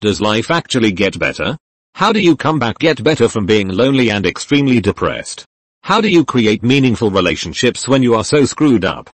Does life actually get better? How do you come back get better from being lonely and extremely depressed? How do you create meaningful relationships when you are so screwed up?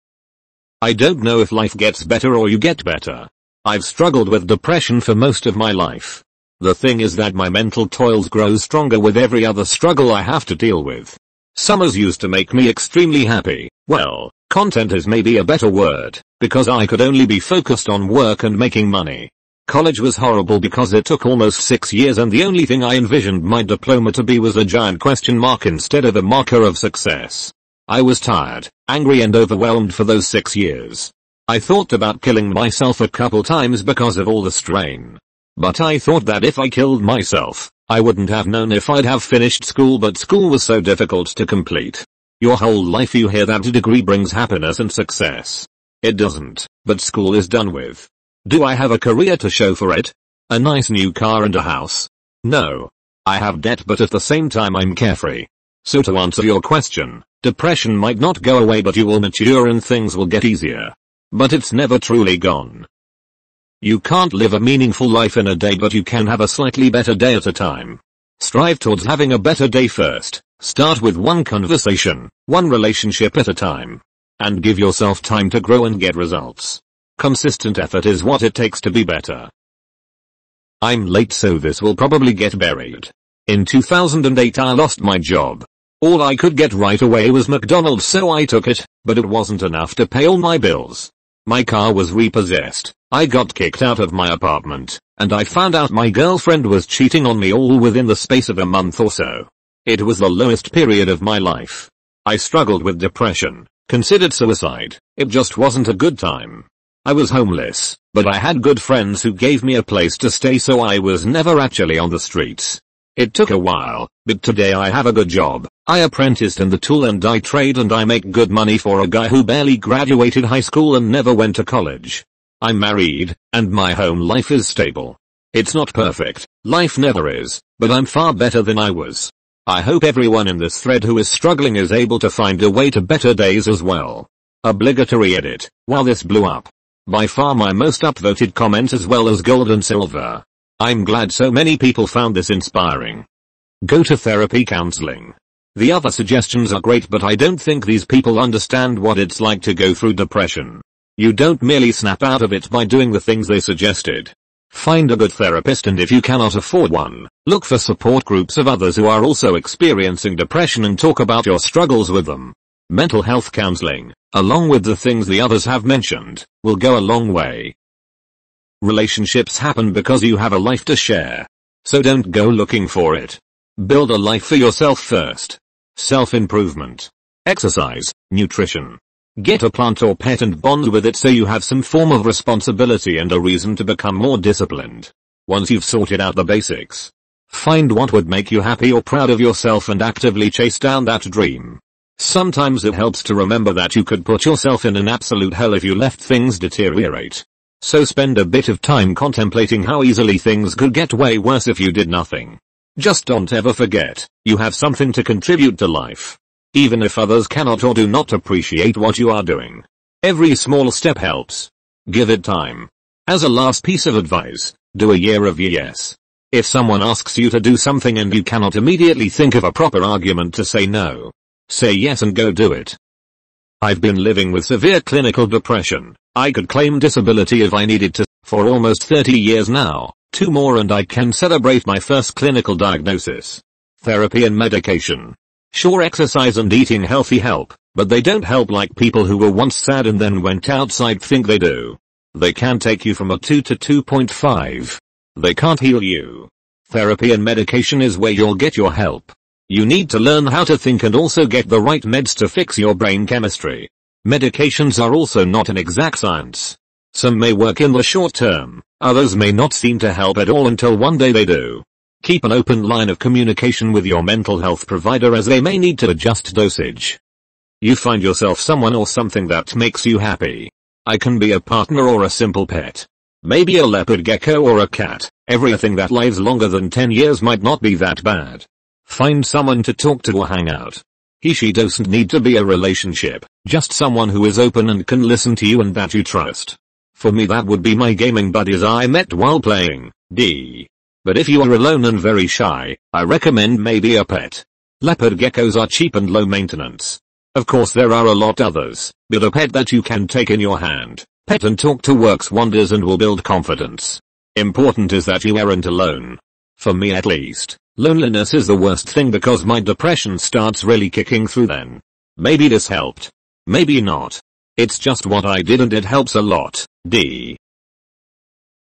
I don't know if life gets better or you get better. I've struggled with depression for most of my life. The thing is that my mental toils grow stronger with every other struggle I have to deal with. Summers used to make me extremely happy. Well, content is maybe a better word, because I could only be focused on work and making money. College was horrible because it took almost 6 years and the only thing I envisioned my diploma to be was a giant question mark instead of a marker of success. I was tired, angry and overwhelmed for those 6 years. I thought about killing myself a couple times because of all the strain. But I thought that if I killed myself, I wouldn't have known if I'd have finished school, but school was so difficult to complete. Your whole life you hear that a degree brings happiness and success. It doesn't, but school is done with. Do I have a career to show for it? A nice new car and a house? No. I have debt, but at the same time I'm carefree. So to answer your question, depression might not go away, but you will mature and things will get easier. But it's never truly gone. You can't live a meaningful life in a day, but you can have a slightly better day at a time. Strive towards having a better day first. Start with one conversation, one relationship at a time. And give yourself time to grow and get results. Consistent effort is what it takes to be better. I'm late, so this will probably get buried. In 2008 I lost my job. All I could get right away was McDonald's, so I took it, but it wasn't enough to pay all my bills. My car was repossessed, I got kicked out of my apartment, and I found out my girlfriend was cheating on me, all within the space of a month or so. It was the lowest period of my life. I struggled with depression, considered suicide. It just wasn't a good time. I was homeless, but I had good friends who gave me a place to stay, so I was never actually on the streets. It took a while, but today I have a good job. I apprenticed in the tool and die trade and I make good money for a guy who barely graduated high school and never went to college. I'm married, and my home life is stable. It's not perfect, life never is, but I'm far better than I was. I hope everyone in this thread who is struggling is able to find a way to better days as well. Obligatory edit. Wow, this blew up. By far my most upvoted comment, as well as gold and silver. I'm glad so many people found this inspiring. Go to therapy, counseling. The other suggestions are great, but I don't think these people understand what it's like to go through depression. You don't merely snap out of it by doing the things they suggested. Find a good therapist, and if you cannot afford one, look for support groups of others who are also experiencing depression and talk about your struggles with them. Mental health counseling, along with the things the others have mentioned, will go a long way. Relationships happen because you have a life to share. So don't go looking for it. Build a life for yourself first. Self-improvement. Exercise, nutrition. Get a plant or pet and bond with it so you have some form of responsibility and a reason to become more disciplined. Once you've sorted out the basics, find what would make you happy or proud of yourself and actively chase down that dream. Sometimes it helps to remember that you could put yourself in an absolute hell if you let things deteriorate. So spend a bit of time contemplating how easily things could get way worse if you did nothing. Just don't ever forget, you have something to contribute to life. Even if others cannot or do not appreciate what you are doing. Every small step helps. Give it time. As a last piece of advice, do a year of yes. If someone asks you to do something and you cannot immediately think of a proper argument to say no, say yes and go do it. I've been living with severe clinical depression. I could claim disability if I needed to, for almost 30 years now, 2 more and I can celebrate my first clinical diagnosis. Therapy and medication. Sure, exercise and eating healthy help, but they don't help like people who were once sad and then went outside think they do. They can take you from a 2 to 2.5. They can't heal you. Therapy and medication is where you'll get your help. You need to learn how to think and also get the right meds to fix your brain chemistry. Medications are also not an exact science. Some may work in the short term, others may not seem to help at all until one day they do. Keep an open line of communication with your mental health provider as they may need to adjust dosage. You find yourself someone or something that makes you happy. I can be a partner or a simple pet. Maybe a leopard gecko or a cat. Everything that lives longer than 10 years might not be that bad. Find someone to talk to or hang out. He/she doesn't need to be a relationship, just someone who is open and can listen to you and that you trust. For me that would be my gaming buddies I met while playing, D. But if you are alone and very shy, I recommend maybe a pet. Leopard geckos are cheap and low maintenance. Of course there are a lot others, but a pet that you can take in your hand, pet and talk to works wonders and will build confidence. Important is that you aren't alone. For me at least, loneliness is the worst thing because my depression starts really kicking through then. Maybe this helped. Maybe not. It's just what I did and it helps a lot, D.